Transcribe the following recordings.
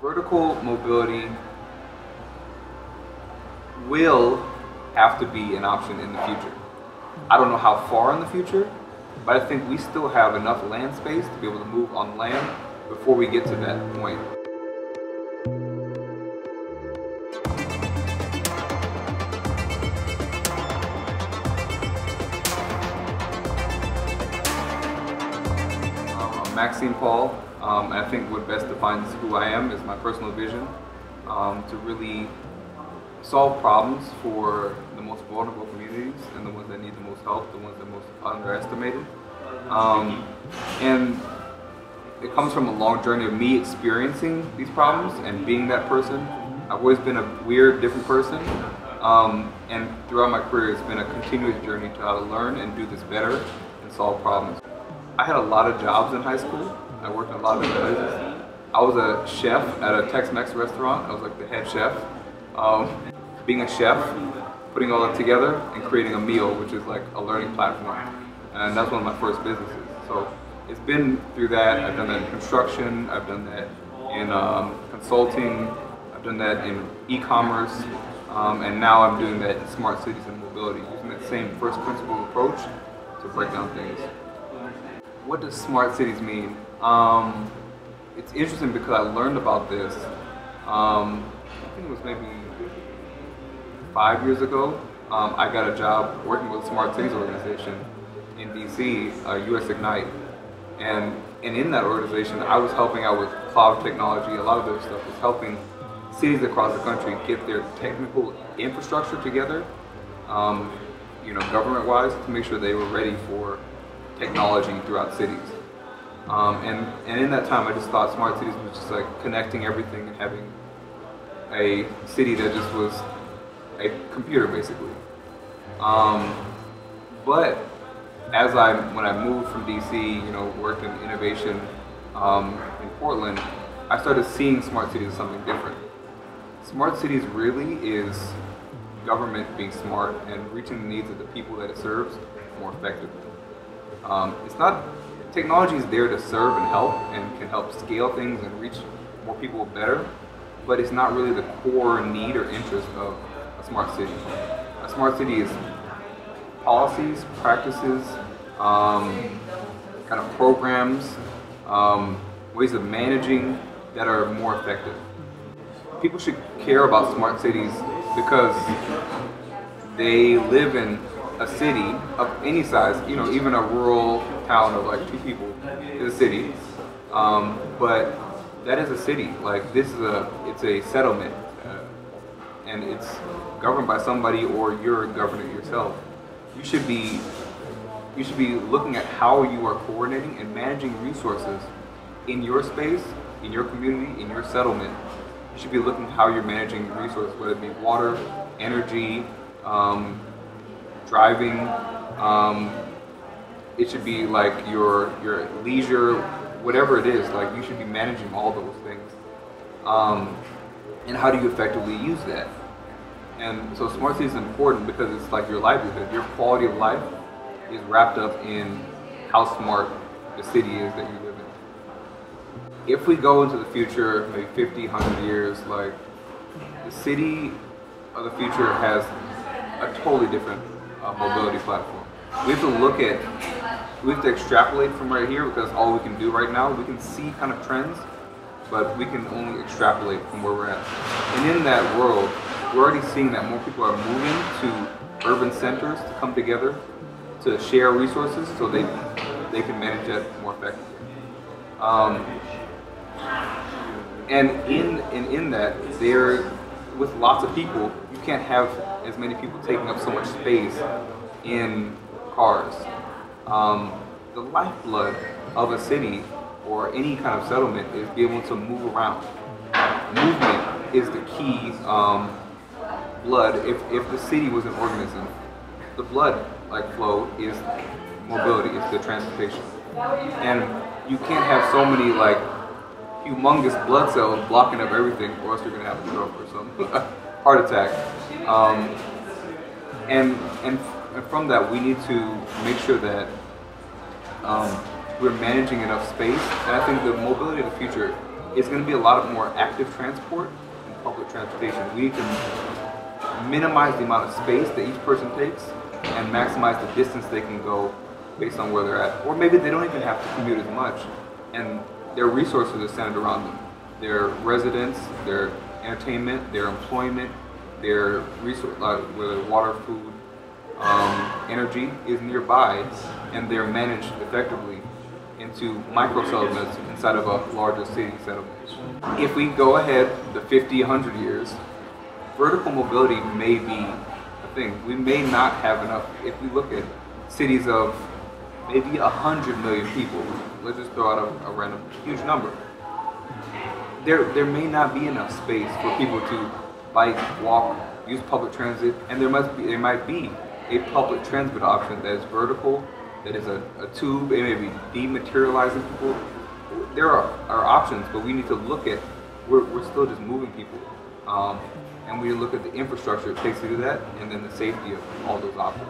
Vertical mobility will have to be an option in the future. I don't know how far in the future, but I think we still have enough land space to be able to move on land before we get to that point. I'm Maxime Paul, and I think what best defines who I am is my personal vision to really solve problems for the most vulnerable communities and the ones that need the most help, the ones that are most underestimated. And it comes from a long journey of me experiencing these problems and being that person. I've always been a weird, different person, and throughout my career it's been a continuous journey to how to learn and do this better and solve problems. I had a lot of jobs in high school. I worked in a lot of different places. I was a chef at a Tex-Mex restaurant. I was like the head chef. Being a chef, putting all that together and creating a meal, which is like a learning platform. And that's one of my first businesses. So it's been through that. I've done that in construction, I've done that in consulting, I've done that in e-commerce, and now I'm doing that in smart cities and mobility, using that same first principle approach to break down things. What does smart cities mean? It's interesting because I learned about this, I think it was maybe 5 years ago. I got a job working with a smart cities organization in DC, US Ignite. And in that organization, I was helping out with cloud technology. A lot of their stuff was helping cities across the country get their technical infrastructure together, government-wise, to make sure they were ready for technology throughout cities. And in that time, I just thought smart cities was just like connecting everything and having a city that just was a computer, basically. But when I moved from DC, worked in innovation in Portland, I started seeing smart cities as something different. Smart cities really is government being smart and reaching the needs of the people that it serves more effectively. Technology is there to serve and help and can help scale things and reach more people better, but it's not really the core need or interest of a smart city. A smart city is policies, practices, kind of programs, ways of managing that are more effective. People should care about smart cities because they live in a city of any size, even a rural town of like 2 people is a city, but that is a city. Like it's a settlement, and it's governed by somebody, or you're governing yourself. You should be looking at how you are coordinating and managing resources in your space, in your community, in your settlement. You should be looking at how you're managing resources, whether it be water, energy, driving. It should be like your leisure, whatever it is. Like you should be managing all those things. And how do you effectively use that? And so smart cities is important because it's like your livelihood. Your quality of life is wrapped up in how smart the city is that you live in. If we go into the future, maybe 50, 100 years, like the city of the future has a totally different mobility platform. We have to extrapolate from right here because all we can do right now. We can see kind of trends, but we can only extrapolate from where we're at. And in that world, we're already seeing that more people are moving to urban centers to come together to share resources so they can manage that more effectively. And in that, with lots of people, you can't have as many people taking up so much space in cars. The lifeblood of a city or any kind of settlement is being able to move around. Movement is the key blood. If the city was an organism, the blood flow is mobility, it's the transportation. And you can't have so many humongous blood cells blocking up everything, or else you're gonna have a stroke or some heart attack. And from that, we need to make sure that we're managing enough space. And I think the mobility of the future it's going to be a lot more active transport and public transportation. We need to minimize the amount of space that each person takes and maximize the distance they can go based on where they're at. Or maybe they don't even have to commute as much, and their resources are centered around them. Their residence, their entertainment, their employment, their resource, whether water, food, energy is nearby, and they're managed effectively into micro settlements inside of a larger city settlement. If we go ahead the 50, 100 years, vertical mobility may be a thing. We may not have enough. If we look at cities of maybe 100 million people, let's just throw out a random huge number. There may not be enough space for people to bike, walk, use public transit, and there might be a public transit option that is vertical, that is a tube, it may be dematerializing people. There are options, but we need to look at, we're still just moving people. And we look at the infrastructure it takes to do that, and then the safety of all those options.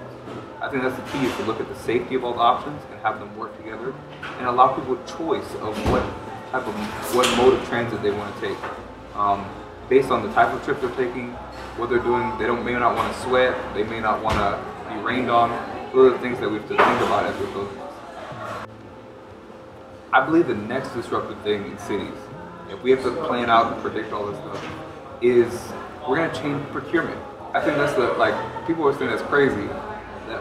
I think that's the key, is to look at the safety of all the options and have them work together, and allow people choice of what mode of transit they want to take. Based on the type of trip they're taking, what they're doing, may not want to sweat, they may not want to be rained on. Those are the things that we have to think about as we're building this. I believe the next disruptive thing in cities, if we have to plan out and predict all this stuff, is we're going to change procurement. I think that's people are saying that's crazy,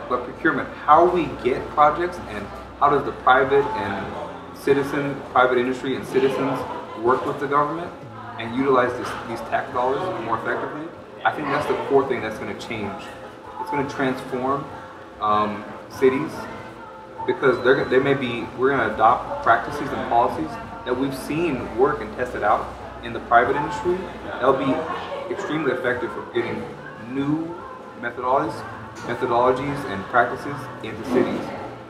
but procurement, how we get projects and how does the private industry and citizens work with the government and utilize these tax dollars more effectively, I think that's the core thing that's going to change. It's going to transform cities, because we're going to adopt practices and policies that we've seen work and tested out in the private industry. That'll be extremely effective for getting new methodologies and practices into cities.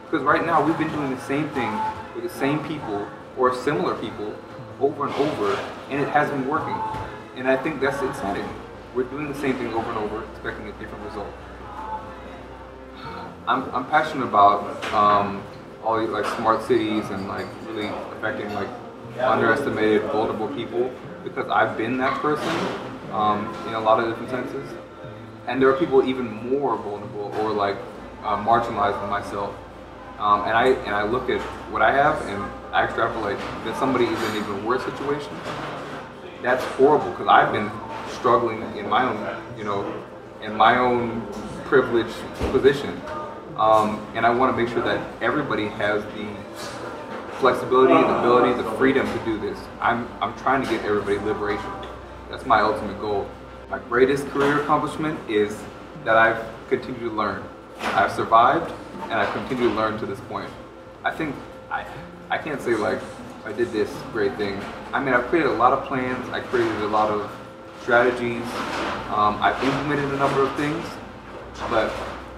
Because right now we've been doing the same thing with the same people or similar people over and over, and it hasn't been working. And I think that's insanity. We're doing the same thing over and over, expecting a different result. I'm passionate about all these smart cities and really affecting underestimated, vulnerable people, because I've been that person in a lot of different senses. And there are people even more vulnerable or marginalized than myself. And I look at what I have and I extrapolate that somebody is in an even worse situation. That's horrible, because I've been struggling in my own privileged position. And I want to make sure that everybody has the flexibility, the ability, the freedom to do this. I'm trying to get everybody liberation. That's my ultimate goal. My greatest career accomplishment is that I've continued to learn. I've survived, and I've continued to learn to this point. I think I can't say I did this great thing. I mean, I've created a lot of plans. I created a lot of strategies. I've implemented a number of things, but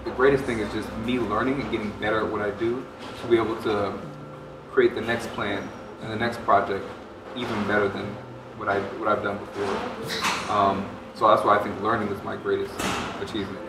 the greatest thing is just me learning and getting better at what I do to be able to create the next plan and the next project even better than what I've done before. So that's why I think learning is my greatest achievement.